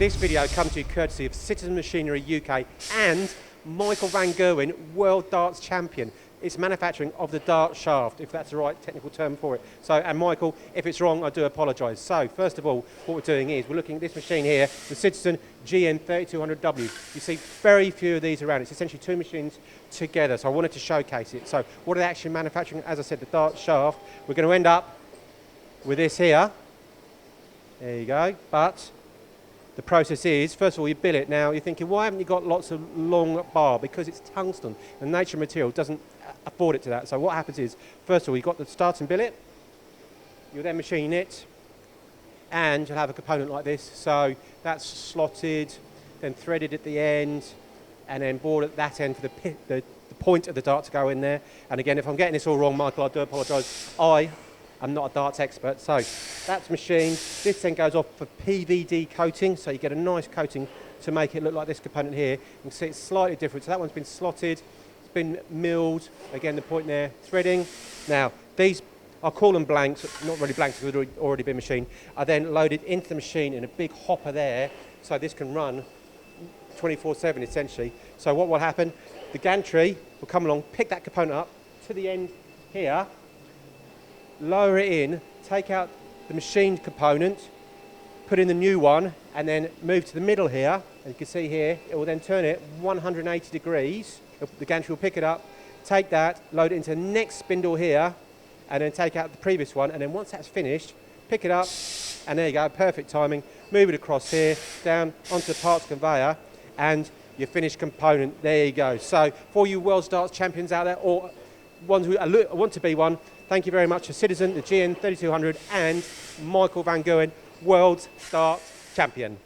This video comes to you courtesy of Citizen Machinery UK and Michael Van Gerwen, World Darts Champion. It's manufacturing of the dart shaft, if that's the right technical term for it. So, and Michael, if it's wrong, I do apologise. So, first of all, what we're doing is we're looking at this machine here, the Citizen GN 3200W. You see very few of these around. It's essentially two machines together, so I wanted to showcase it. So, what are they actually manufacturing? As I said, the dart shaft. We're going to end up with this here. There you go. But the process is, first of all, you bill it. Now, you're thinking, why haven't you got lots of long bar? Because it's tungsten. The nature of material doesn't afford it to that. So what happens is, first of all, you've got the starting billet. You'll then machine it. And you'll have a component like this. So that's slotted, then threaded at the end, and then bored at that end for the point of the dart to go in there. And again, if I'm getting this all wrong, Michael, I do apologise. I'm not a darts expert, so that's machined. This then goes off for PVD coating, so you get a nice coating to make it look like this component here. You can see it's slightly different. So that one's been slotted, it's been milled. Again, the point there, threading. Now, these, I'll call them blanks, not really blanks because they've already been machined, are then loaded into the machine in a big hopper there, so this can run 24/7 essentially. So what will happen, the gantry will come along, pick that component up to the end here, lower it in, take out the machined component, put in the new one, and then move to the middle here. And you can see here, it will then turn it 180 degrees. The gantry will pick it up, take that, load it into the next spindle here, and then take out the previous one. And then once that's finished, pick it up, and there you go, perfect timing. Move it across here, down onto the parts conveyor, and your finished component, there you go. So for you World Darts champions out there, or ones who want to be one, thank you very much to Citizen, the GN 3200, and Michael Van Gerwen, World Darts Champion.